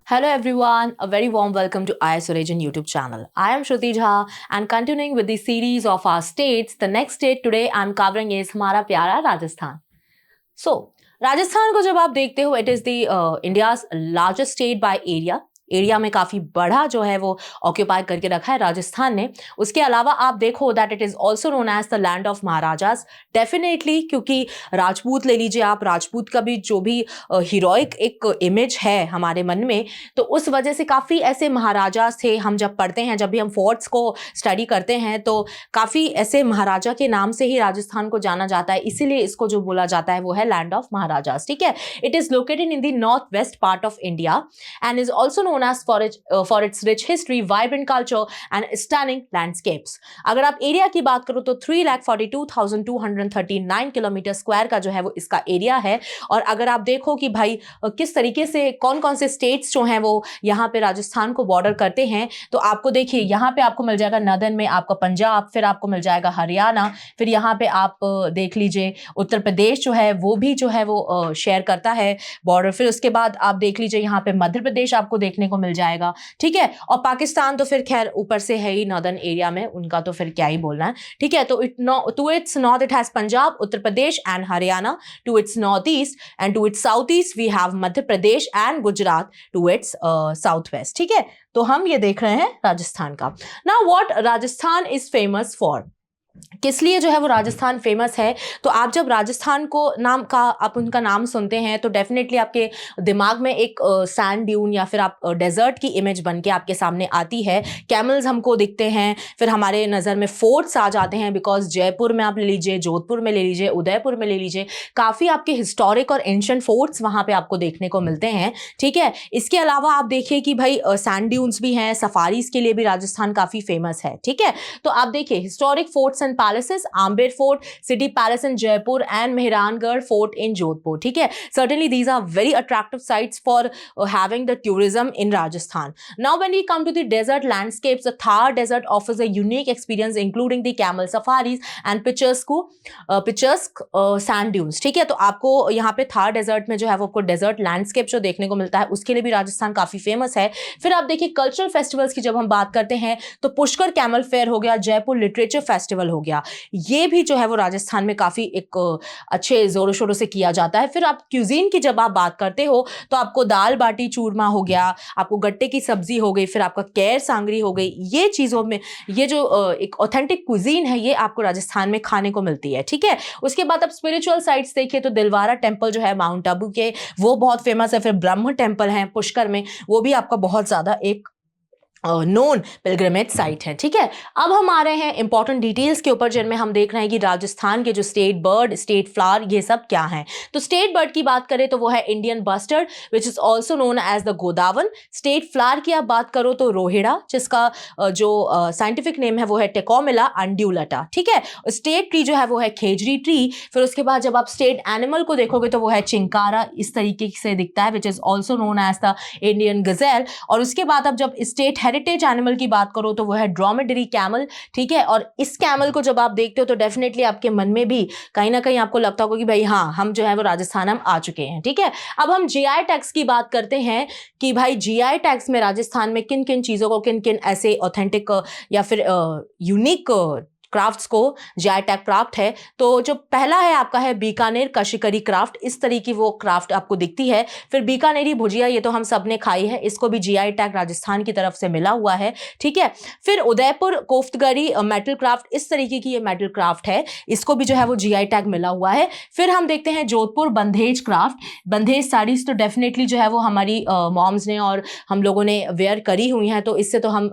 Hello everyone, a very warm welcome to IS Origin YouTube channel. I am Shruti Jha and continuing with the series of our states, the next state today I am covering is हमारा प्यारा Rajasthan. So, Rajasthan को जब आप देखते हो, it is the India's largest state by area. Area में काफ़ी बड़ा जो है वो ऑक्यूपाई करके रखा है राजस्थान ने. उसके अलावा आप देखो that it is also known as the land of maharajas. Definitely, क्योंकि राजपूत ले लीजिए आप, राजपूत का भी जो भी हीरोइक एक इमेज है हमारे मन में, तो उस वजह से काफ़ी ऐसे महाराजास थे. हम जब पढ़ते हैं, जब भी हम फोर्ट्स को स्टडी करते हैं, तो काफ़ी ऐसे महाराजा के नाम से ही राजस्थान को जाना जाता है. इसीलिए इसको जो बोला जाता है वो है लैंड ऑफ महाराजास. ठीक है. It is located in the north west part of India and is also known as for its rich history, vibrant culture and stunning landscapes. अगर आप एरिया की बात करो तो 3,42,239 किलोमीटर स्क्वायर का जो है वो इसका एरिया है. और अगर आप देखो कि भाई किस तरीके से कौन कौन से स्टेट्स जो हैं वो यहाँ पे राजस्थान को बॉर्डर करते हैं, तो आपको देखिए यहाँ पे आपको मिल जाएगा नदन में आपका पंजाब, फिर आपको मिल जाएगा हरियाणा, फिर यहाँ पे आप देख लीजिए उत्तर प्रदेश जो है वो भी जो है वो शेयर करता है बॉर्डर. फिर उसके बाद आप देख लीजिए यहाँ पे मध्य प्रदेश आपको देखने को मिल जाएगा. ठीक है. और पाकिस्तान तो फिर खैर ऊपर से है ही नॉर्दर्न एरिया में, उनका तो फिर क्या ही बोलना है. ठीक है. तो to its north it has Punjab, Uttar Pradesh and Haryana. To its north east and to its south east we have Madhya Pradesh and Gujarat to its south west. ठीक है. तो हम ये देख रहे हैं राजस्थान का. Now what Rajasthan is famous for, किस लिए जो है वो राजस्थान फेमस है. तो आप जब राजस्थान को नाम का आप उनका नाम सुनते हैं तो डेफिनेटली आपके दिमाग में एक सैंड ड्यून या फिर आप डेजर्ट की इमेज बन के आपके सामने आती है. कैमल्स हमको दिखते हैं, फिर हमारे नज़र में फोर्ट्स आ जाते हैं, बिकॉज जयपुर में आप ले लीजिए, जोधपुर में ले लीजिए, उदयपुर में ले लीजिए, काफ़ी आपके हिस्टोरिक और एंशिएंट फोर्ट्स वहाँ पे आपको देखने को मिलते हैं. ठीक है. इसके अलावा आप देखिए कि भाई सैंड ड्यून्स भी हैं, सफारीज के लिए भी राजस्थान काफ़ी फेमस है. ठीक है. तो आप देखिए historic forts and palaces, Amber Fort, City Palace in Jaipur and Mehrangarh Fort in Jodhpur. ठीक है. Certainly these are very attractive sites for having the tourism in Rajasthan. Now when we come to the desert landscapes, the Thar Desert offers a unique experience including the camel safaris and picturesque sand dunes. ठीक है. तो आपको यहाँ पे Thar desert में जो है वो आपको डेजर्ट लैंडस्केप जो देखने को मिलता है, उसके लिए भी राजस्थान काफी फेमस है. फिर आप देखिए कल्चरल फेस्टिवल्स की जब हम बात करते हैं तो पुष्कर कैमल फेयर हो गया, जयपुर लिटरेचर फेस्टिवल हो गया, ये भी जो है वो राजस्थान में काफ़ी एक अच्छे ज़ोरों शोरों से किया जाता है. फिर आप क्यूजीन की जब आप बात करते हो तो आपको दाल बाटी चूरमा हो गया, आपको गट्टे की सब्जी हो गई, फिर आपका कैर सांगरी हो गई. ये चीज़ों में ये जो एक ऑथेंटिक क्यूजीन है ये आपको राजस्थान में खाने को मिलती है. ठीक है. उसके बाद आप स्पिरिचुअल साइट्स देखिए तो दिलवारा टेम्पल जो है माउंट आबू के, वो बहुत फेमस है. फिर ब्रह्म टेम्पल है पुष्कर में, वो भी आपका बहुत ज़्यादा एक नोन पिलग्रिमेज साइट है. ठीक है. अब हम आ रहे हैं इंपॉर्टेंट डिटेल्स के ऊपर, जिनमें हम देख रहे हैं कि राजस्थान के जो स्टेट बर्ड, स्टेट फ्लावर, ये सब क्या हैं. तो स्टेट बर्ड की बात करें तो वो है Indian bustard which is also known as the Godawan. State flower की आप बात करो तो रोहिड़ा, जिसका जो साइंटिफिक नेम है वो है टेकोमिला अंड्यूलटा. ठीक है. स्टेट ट्री जो है वो है खेजरी ट्री. फिर उसके बाद जब आप स्टेट एनिमल को देखोगे तो वो है चिंकारा, इस तरीके से दिखता है, which is also known as the Indian gazelle. और उसके बाद अब जब स्टेट हेरिटेज एनिमल की बात करो तो वो है ड्रोमेडरी कैमल. ठीक है. और इस कैमल को जब आप देखते हो तो डेफिनेटली आपके मन में भी कहीं ना कहीं आपको लगता होगा कि भाई हाँ, हम जो है वो राजस्थान हम आ चुके हैं. ठीक है. अब हम जीआई टैग्स की बात करते हैं कि भाई जीआई टैग्स में राजस्थान में किन किन चीज़ों को, किन किन ऐसे ऑथेंटिक या फिर यूनिक क्राफ्ट्स को जीआई टैग प्राप्त है. तो जो पहला है आपका है बीकानेर कशिकरी क्राफ्ट. इस तरह की वो क्राफ्ट आपको दिखती है. फिर बीकानेरी भुजिया, ये तो हम सब ने खाई है, इसको भी जीआई टैग राजस्थान की तरफ से मिला हुआ है. ठीक है. फिर उदयपुर कोफ्तगरी मेटल क्राफ्ट, इस तरीके की ये मेटल क्राफ्ट है, इसको भी जो है वो जीआई टैग मिला हुआ है. फिर हम देखते हैं जोधपुर बंधेज क्राफ्ट. बंधेज साड़ीज तो डेफिनेटली जो है वो हमारी मॉम्स ने और हम लोगों ने वेयर करी हुई हैं, तो इससे तो हम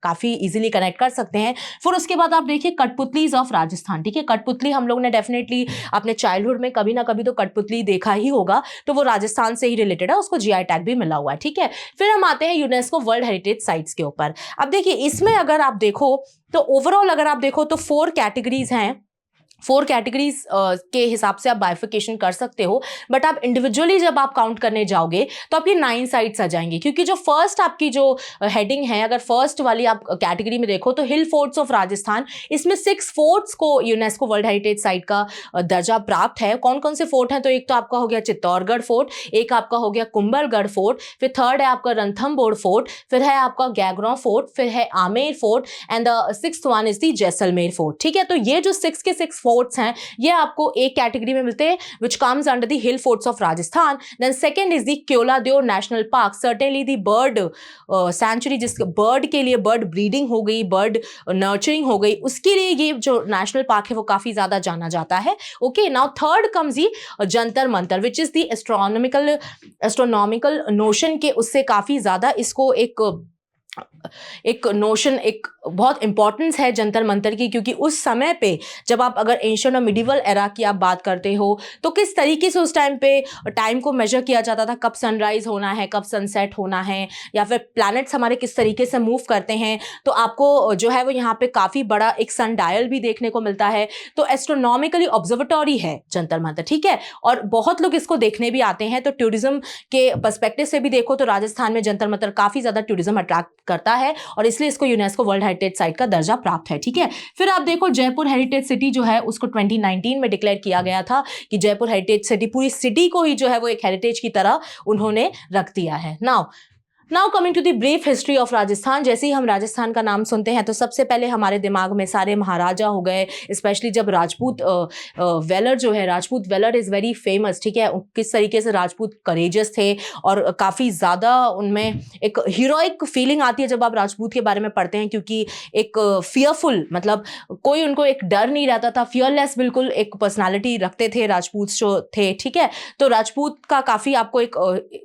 काफ़ी इजीली कनेक्ट कर सकते हैं. फिर उसके बाद आप देखिए कठपुतलीज ऑफ राजस्थान. ठीक है. कठपुतली हम लोग ने डेफिनेटली अपने चाइल्डहुड में कभी ना कभी तो कठपुतली देखा ही होगा, तो वो राजस्थान से ही रिलेटेड है, उसको जीआई टैग भी मिला हुआ है. ठीक है. फिर हम आते हैं यूनेस्को वर्ल्ड हेरिटेज साइट्स के ऊपर. अब देखिए इसमें अगर आप देखो तो ओवरऑल अगर आप देखो तो 4 कैटेगरीज हैं 4 कैटेगरीज के हिसाब से आप बाइफिकेशन कर सकते हो, बट आप इंडिविजुअली जब आप काउंट करने जाओगे तो आपकी 9 साइट्स आ जाएंगी, क्योंकि जो फर्स्ट आपकी जो हेडिंग है, अगर फर्स्ट वाली आप कैटेगरी में देखो तो हिल फोर्ट्स ऑफ राजस्थान, इसमें 6 फोर्ट्स को यूनेस्को वर्ल्ड हेरिटेज साइट का दर्जा प्राप्त है। कौन कौन से फोर्ट हैं? तो एक तो आपका हो गया चित्तौड़गढ़ फोर्ट, एक आपका हो गया कुंभलगढ़ फोर्ट, फिर थर्ड है आपका रणथंभौर फोर्ट, फिर है आपका गैगरां फोर्ट, फिर है Amer fort, and the 6th one is the Jaisalmer fort. ठीक है, तो ये जो 6 के 6 फोर्ट्स हैं ये आपको एक कैटेगरी में मिलते हैं, which comes under the hill forts of Rajasthan. Then second is the Keoladeo National Park, certainly the bird sanctuary, जिस बर्ड के लिए बर्ड ब्रीडिंग हो गई, बर्ड नर्चरिंग हो गई, उसके लिए ये जो नेशनल पार्क है वो काफी ज्यादा जाना जाता है। Okay, now third comes the Jantar Mantar, which is the astronomical notion के उससे काफी ज्यादा इसको एक नोशन, एक बहुत इंपॉर्टेंस है जंतर मंतर की, क्योंकि उस समय पे जब आप अगर एंशिएंट और मिडिवल एरा की आप बात करते हो तो किस तरीके से उस टाइम पे टाइम को मेजर किया जाता था, कब सनराइज होना है, कब सनसेट होना है, या फिर प्लैनेट्स हमारे किस तरीके से मूव करते हैं। तो आपको जो है वो यहाँ पे काफ़ी बड़ा एक सन डायल भी देखने को मिलता है। तो एस्ट्रोनॉमिकली ऑब्जर्वेटरी है जंतर मंतर, ठीक है, और बहुत लोग इसको देखने भी आते हैं। तो टूरिज्म के पर्सपेक्टिव से भी देखो तो राजस्थान में जंतर मंतर काफ़ी ज़्यादा टूरिज्म अट्रैक्ट करता है और इसलिए इसको यूनेस्को वर्ल्ड हेरिटेज साइट का दर्जा प्राप्त है। ठीक है, फिर आप देखो जयपुर हेरिटेज सिटी जो है उसको 2019 में डिक्लेयर किया गया था कि जयपुर हेरिटेज सिटी, पूरी सिटी को ही जो है वो एक हेरिटेज की तरह उन्होंने रख दिया है। Now coming to the brief history of Rajasthan. जैसे ही हम राजस्थान का नाम सुनते हैं तो सबसे पहले हमारे दिमाग में सारे महाराजा हो गए, स्पेशली जब राजपूत वेलर जो है, Rajput valour is very famous. ठीक है, किस तरीके से राजपूत करेजस थे और काफ़ी ज़्यादा उनमें एक हीरोइक फीलिंग आती है जब आप राजपूत के बारे में पढ़ते हैं, क्योंकि एक फियरफुल, मतलब कोई उनको एक डर नहीं रहता था, फियरलेस बिल्कुल एक पर्सनालिटी रखते थे राजपूत जो थे। ठीक है, तो राजपूत का काफ़ी आपको एक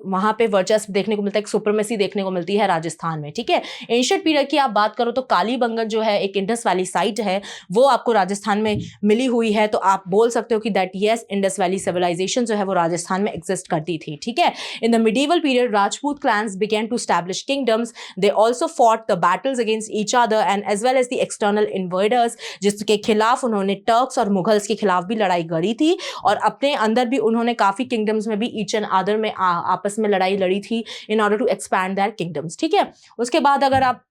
वहाँ पे वर्चस्व देखने को मिलता है, एक सुपरमेसी देखने को मिलती है राजस्थान में। ठीक है, एंशिएंट पीरियड की आप बात करो तो कालीबंगन जो है एक इंडस वैली साइट है, वो आपको राजस्थान में मिली हुई है। तो आप बोल सकते हो कि that yes, Indus Valley civilisation जो है वो राजस्थान में एग्जिस्ट करती थी। ठीक है, in the medieval period Rajput clans began to establish kingdoms, they also fought the battles against each other and as well as the external invaders, जिसके खिलाफ उन्होंने टर्क्स और मुगल्स के खिलाफ भी लड़ाई लड़ी थी और अपने अंदर भी उन्होंने काफी किंगडम्स में भी ईच एंड अदर में आपस में लड़ाई लड़ी थी in order to expand their kingdoms. ठीक है, उसके बाद अगर आप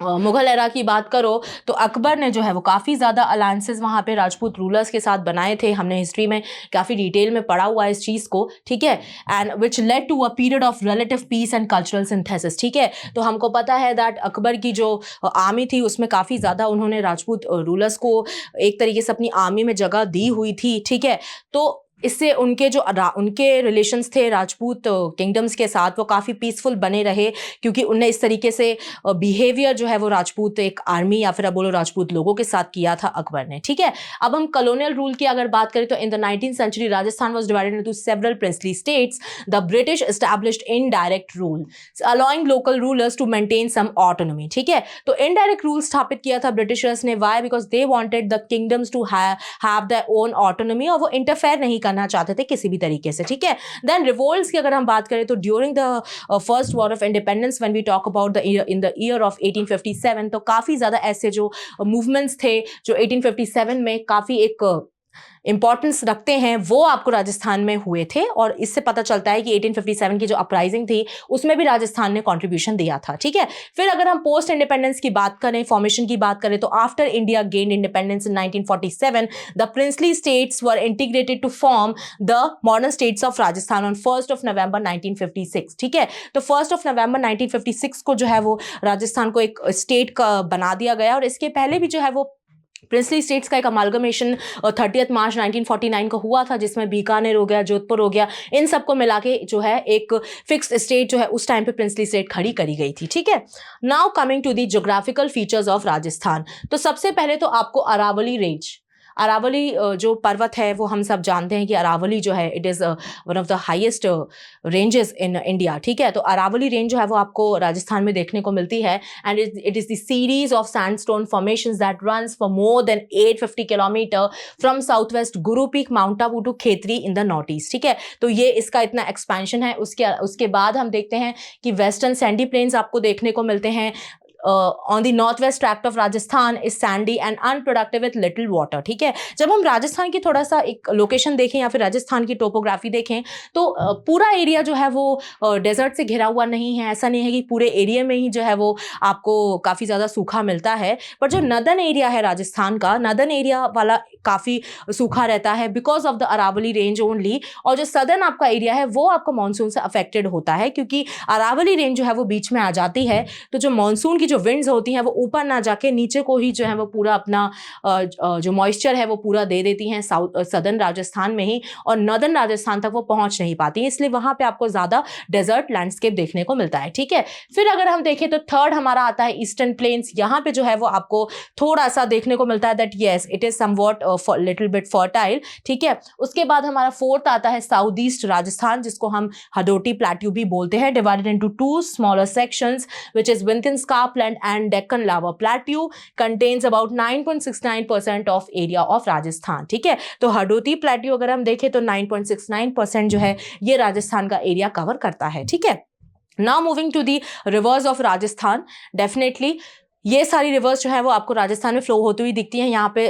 मुगल एरा की बात करो तो अकबर ने जो है वो काफ़ी ज़्यादा अलायंसेस वहाँ पे राजपूत रूलर्स के साथ बनाए थे। हमने हिस्ट्री में काफ़ी डिटेल में पढ़ा हुआ है इस चीज़ को। ठीक है, and which led to a period of relative peace and cultural synthesis. ठीक है, तो हमको पता है दैट अकबर की जो आर्मी थी उसमें काफ़ी ज़्यादा उन्होंने राजपूत रूलर्स को एक तरीके से अपनी आर्मी में जगह दी हुई थी। ठीक है, तो इससे उनके जो उनके रिलेशंस थे राजपूत किंगडम्स के साथ वो काफ़ी पीसफुल बने रहे, क्योंकि उनने इस तरीके से बिहेवियर जो है वो राजपूत एक आर्मी या फिर आप बोलो राजपूत लोगों के साथ किया था अकबर ने। ठीक है, अब हम कॉलोनियल रूल की अगर बात करें तो in the 19th century Rajasthan was divided into several princely states. The British established indirect rule allowing local rulers to maintain some autonomy. ठीक है, तो इनडायरेक्ट रूल स्थापित किया था ब्रिटिशर्स ने। Why? Because they wanted the kingdoms to have their own autonomy और वो interfere नहीं करना चाहते थे किसी भी तरीके से। ठीक है, देन रिवोल्ट्स की अगर हम बात करें तो during the first war of independence when we talk about the in the year of 1857, तो काफ़ी ज़्यादा ऐसे जो मूवमेंट्स थे जो 1857 में काफ़ी एक इंपॉर्टेंस रखते हैं वो आपको राजस्थान में हुए थे। और इससे पता चलता है कि 1857 की जो अपराइजिंग थी उसमें भी राजस्थान ने कंट्रीब्यूशन दिया था। ठीक है, फिर अगर हम पोस्ट इंडिपेंडेंस की बात करें, फॉर्मेशन की बात करें, तो after India gained independence in 1947 the princely states were integrated to form the modern states of Rajasthan on 1st of November 1956। ठीक है, तो 1st of November 1956 को जो है वो राजस्थान को एक स्टेट का बना दिया गया। और इसके पहले भी जो है वो प्रिंसली स्टेट्स का एक अमालगमेशन 30 मार्च 1949 को हुआ था, जिसमें बीकानेर हो गया, जोधपुर हो गया, इन सबको मिला के जो है एक फिक्स्ड स्टेट जो है उस टाइम पे प्रिंसली स्टेट खड़ी करी गई थी। ठीक है, now coming to the geographical features of Rajasthan. तो सबसे पहले तो आपको अरावली रेंज, अरावली जो पर्वत है वो हम सब जानते हैं कि अरावली जो है it is one of the highest ranges in India. ठीक है, तो अरावली रेंज जो है वो आपको राजस्थान में देखने को मिलती है and it is the series of sandstone formations that runs for more than 850 kilometre from south west Guru peak mount Abu to Khetri in the north east. ठीक है, तो ये इसका इतना एक्सपेंशन है। उसके बाद हम देखते हैं कि वेस्टर्न सैंडी प्लेन्स आपको देखने को मिलते हैं on the north west tract of Rajasthan is Sandy and unproductive with little water. ठीक है, जब हम राजस्थान की थोड़ा सा एक लोकेशन देखें या फिर राजस्थान की टोपोग्राफी देखें तो पूरा एरिया जो है वो डेजर्ट से घिरा हुआ नहीं है। ऐसा नहीं है कि पूरे एरिया में ही जो है वो आपको काफ़ी ज़्यादा सूखा मिलता है, पर जो नदर्न एरिया है राजस्थान का, नदर्न एरिया वाला काफ़ी सूखा रहता है because of the Aravalli range only. और जो सदर्न आपका एरिया है वो आपका मानसून से अफेक्टेड होता है, क्योंकि अरावली रेंज जो है वो बीच में आ जाती है, तो जो मानसून की जो विंड्स होती हैं वो ऊपर ना जाके नीचे को ही जो है वो पूरा अपना जो मॉइस्चर है वो पूरा दे देती हैं साउथ सदर्न राजस्थान में ही, और नॉर्दर्न राजस्थान तक वो पहुंच नहीं पाती, इसलिए वहां पे आपको ज्यादा डेजर्ट लैंडस्केप देखने को मिलता है। ठीक है, फिर अगर हम देखें तो थर्ड हमारा आता है ईस्टर्न प्लेन्स। यहाँ पे जो है वो आपको थोड़ा सा देखने को मिलता है that yes it is somewhat little bit fertile. ठीक है, उसके बाद हमारा फोर्थ आता है साउथ ईस्ट राजस्थान, जिसको हम हडोटी प्लेट्यू भी बोलते हैं, divided into two smaller sections which is within scarpland and Deccan lava plateau, contains about 9.69% of area of Rajasthan. ठीक है, तो हडोती प्लेट्यू अगर हम देखें तो 9.69% जो है ये राजस्थान का एरिया कवर करता है। ठीक है, now moving to the rivers of Rajasthan. Definitely ये सारी रिवर्स जो है वो आपको राजस्थान में फ्लो होती हुई दिखती हैं। यहाँ पे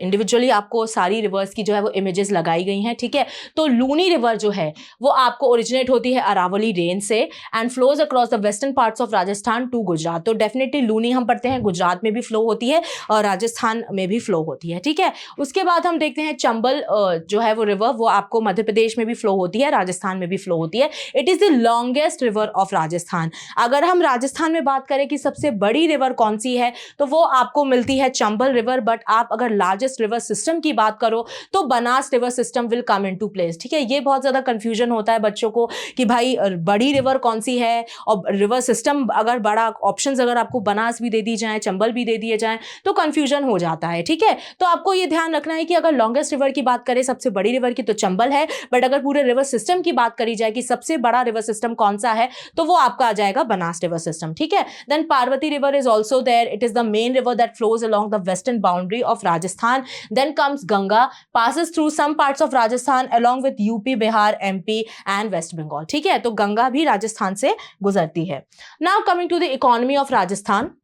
इंडिविजुअली आपको सारी रिवर्स की जो है वो इमेजेस लगाई गई हैं। ठीक है, तो लूनी रिवर जो है वो आपको ओरिजिनेट होती है अरावली रेंज से and flows across the western parts of Rajasthan to Gujarat. तो डेफिनेटली लूनी हम पढ़ते हैं गुजरात में भी फ्लो होती है और राजस्थान में भी फ्लो होती है। ठीक है, उसके बाद हम देखते हैं चंबल जो है वो रिवर, वो आपको मध्य प्रदेश में भी फ्लो होती है, राजस्थान में भी फ्लो होती है। It is the longest river of Rajasthan. अगर हम राजस्थान में बात करें कि सबसे बड़ी रिवर कौन सी है तो वो आपको मिलती है चंबल रिवर, बट आप अगर लार्जेस्ट रिवर सिस्टम की बात करो तो Banas river system will come into place. ठीक है, ये बहुत ज्यादा कंफ्यूजन होता है बच्चों को कि भाई बड़ी रिवर कौन सी है, और रिवर सिस्टम अगर बड़ा ऑप्शंस अगर आपको बनास भी दे दी जाए, चंबल भी दे दिए जाए तो कंफ्यूजन हो जाता है। ठीक है, तो आपको ये ध्यान रखना है कि अगर लॉन्गेस्ट रिवर की बात करें सबसे बड़ी रिवर की तो चंबल है, बट अगर पूरे रिवर सिस्टम की बात करी जाए कि सबसे बड़ा रिवर सिस्टम कौन सा है तो वो आपका आ जाएगा बनास रिवर सिस्टम। ठीक है, then Parvati river is also there. It is the main river that flows along the western boundary of Rajasthan. Then comes Ganga, passes through some parts of Rajasthan along with UP, Bihar, MP and West Bengal. ठीक है, तो गंगा भी राजस्थान से गुजरती है। Now coming to the economy of Rajasthan.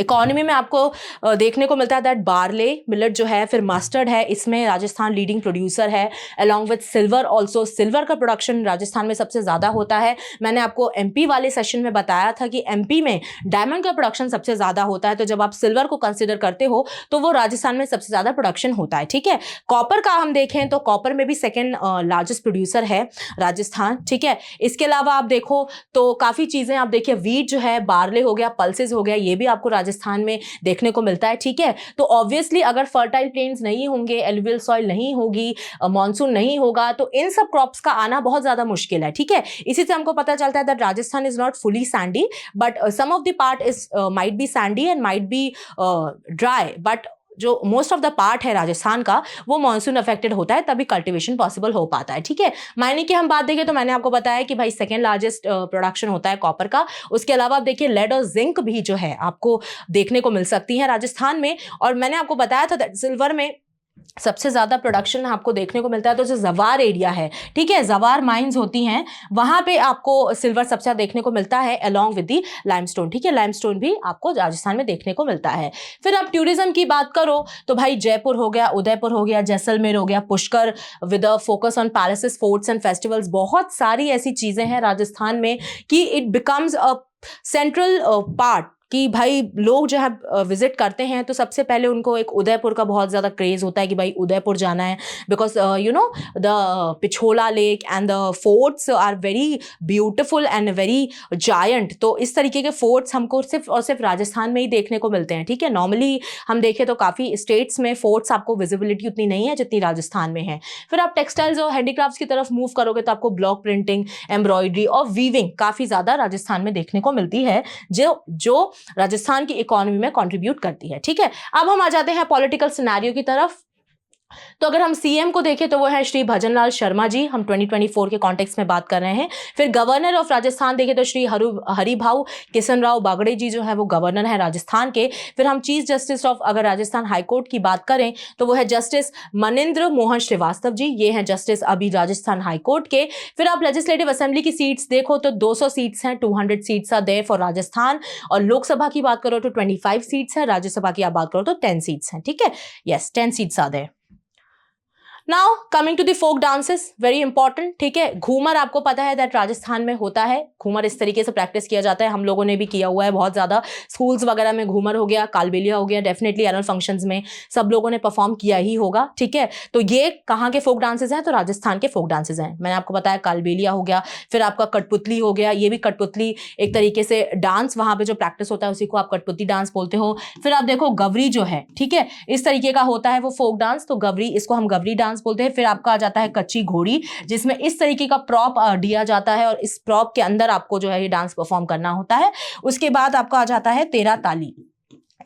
Economy में आपको देखने को मिलता है दैट बार्ले मिलेट जो है, फिर मस्टर्ड है, इसमें राजस्थान लीडिंग प्रोड्यूसर है, along with silver also. Silver का प्रोडक्शन राजस्थान में सबसे ज़्यादा होता है। मैंने आपको एमपी वाले सेशन में बताया था कि एमपी में डायमंड का प्रोडक्शन सबसे ज़्यादा होता है, तो जब आप सिल्वर को कंसिडर करते हो तो वो राजस्थान में सबसे ज़्यादा प्रोडक्शन होता है। ठीक है, कॉपर का हम देखें तो कॉपर में भी सेकेंड लार्जेस्ट प्रोड्यूसर है राजस्थान। ठीक है, इसके अलावा आप देखो तो काफ़ी चीज़ें आप देखिए, वीट जो है, बार्ले हो गया, पल्सेस हो गया, ये भी आपको राजस्थान में देखने को मिलता है। ठीक है, तो ऑब्वियसली अगर फर्टाइल प्लेन्स नहीं होंगे, एलुवियल सॉइल नहीं होगी, मॉनसून नहीं होगा, तो इन सब क्रॉप्स का आना बहुत ज्यादा मुश्किल है। ठीक है, इसी से हमको पता चलता है that Rajasthan is not fully sandy, but some of the part is might be sandy and might be dry, but जो मोस्ट ऑफ द पार्ट है राजस्थान का वो मानसून अफेक्टेड होता है, तभी कल्टीवेशन पॉसिबल हो पाता है। ठीक है, मायने की हम बात देखें तो मैंने आपको बताया कि भाई सेकेंड लार्जेस्ट प्रोडक्शन होता है कॉपर का। उसके अलावा आप देखिए लेड और जिंक भी जो है आपको देखने को मिल सकती है राजस्थान में, और मैंने आपको बताया था सिल्वर में सबसे ज़्यादा प्रोडक्शन आपको देखने को मिलता है तो जो जवार एरिया है, ठीक है, जवार माइंस होती हैं, वहाँ पे आपको सिल्वर सबसे ज़्यादा देखने को मिलता है अलॉन्ग विद दी लाइमस्टोन। ठीक है, लाइमस्टोन भी आपको राजस्थान में देखने को मिलता है। फिर आप टूरिज्म की बात करो तो भाई जयपुर हो गया, उदयपुर हो गया, जैसलमेर हो गया, Pushkar with a focus on palaces, forts and festivals. बहुत सारी ऐसी चीज़ें हैं राजस्थान में कि it becomes a central part कि भाई लोग जो है विजिट करते हैं तो सबसे पहले उनको एक उदयपुर का बहुत ज़्यादा क्रेज़ होता है कि भाई उदयपुर जाना है, because you know the Pichola lake and the forts are very beautiful and very giant. तो इस तरीके के फोर्ट्स हमको सिर्फ और सिर्फ राजस्थान में ही देखने को मिलते हैं। ठीक है, नॉर्मली हम देखें तो काफ़ी स्टेट्स में फोर्ट्स आपको विजिबिलिटी उतनी नहीं है जितनी राजस्थान में है। फिर आप टेक्सटाइल्स और हैंडीक्राफ्ट्स की तरफ मूव करोगे तो आपको ब्लॉक प्रिंटिंग, एम्ब्रॉयडरी और वीविंग काफ़ी ज़्यादा राजस्थान में देखने को मिलती है, जो राजस्थान की इकोनॉमी में कंट्रीब्यूट करती है। ठीक है, अब हम आ जाते हैं पॉलिटिकल सिनेरियो की तरफ। तो अगर हम सीएम को देखें तो वो है श्री भजनलाल शर्मा जी, हम 2024 के कॉन्टेक्स्ट में बात कर रहे हैं। फिर गवर्नर ऑफ राजस्थान देखें तो श्री हरिभाऊ किशन राव बागड़े जी जो है वो गवर्नर है राजस्थान के। फिर हम चीफ जस्टिस ऑफ अगर राजस्थान हाईकोर्ट की बात करें तो वो है जस्टिस मनिंद्र मोहन श्रीवास्तव जी, ये हैं जस्टिस अभी राजस्थान हाईकोर्ट के। फिर आप लेजिस्लेटिव असेंबली की सीट्स देखो तो 200 सीट्स हैं, 200 seats are there for Rajasthan. और लोकसभा की बात करो तो 25 सीट्स हैं, राज्यसभा की आप बात करो तो 10 सीट्स हैं, ठीक है। Yes, 10 seats are there. Now coming to the folk dances, very important, ठीक है। घूमर आपको पता है दैट राजस्थान में होता है, घूमर इस तरीके से प्रैक्टिस किया जाता है, हम लोगों ने भी किया हुआ है बहुत ज्यादा। स्कूल्स वगैरह में घूमर हो गया, कालबेलिया हो गया, डेफिनेटली एनुअल फंक्शंस में सब लोगों ने परफॉर्म किया ही होगा, ठीक है। तो ये कहाँ के फोक डांसेस हैं? तो राजस्थान के फोक डांसेस हैं। मैंने आपको बताया कालबेलिया हो गया, फिर आपका कठपुतली हो गया, ये भी कठपुतली एक तरीके से डांस वहां पे जो प्रैक्टिस होता है उसी को आप कठपुतली डांस बोलते हो। फिर आप देखो गवरी जो है, ठीक है, इस तरीके का होता है वो फोक डांस, तो गवरी, इसको हम गवरी डांस बोलते हैं। फिर आपका आ जाता है कच्ची घोड़ी, जिसमें इस तरीके का प्रॉप दिया जाता है और इस प्रॉप के अंदर आपको जो है ये डांस परफॉर्म करना होता है। उसके बाद आपका आ जाता है तेरा ताली,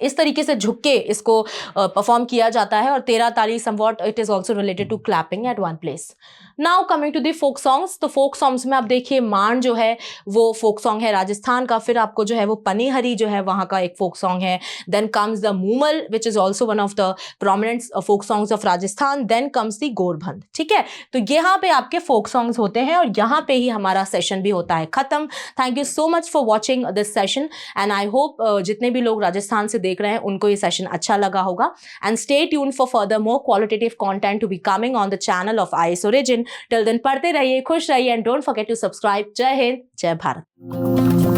इस तरीके से झुक के इसको परफॉर्म किया जाता है। और Terah Taali somewhat it is also related to clapping at one place. Now coming to the folk songs, तो फोक सॉन्ग्स में आप देखिए मांड जो है वो फोक सॉन्ग है राजस्थान का। फिर आपको जो है वो पनीहरी जो है वहाँ का एक फोक सॉन्ग है। Then comes the Moomal which is also one of the prominent folk songs of Rajasthan. Then comes the Gorbandh, ठीक है। तो यहाँ पे आपके फोक सॉन्ग्स होते हैं और यहाँ पे ही हमारा सेशन भी होता है खत्म। Thank you so much for watching this session and I hope जितने भी लोग राजस्थान से देख रहे हैं उनको ये सेशन अच्छा लगा होगा। And stay tuned for further more qualitative content to be coming on the channel of IAS Origin। Till then पढ़ते रहिए, खुश रहिए and don't forget to subscribe. जय हिंद, जय भारत।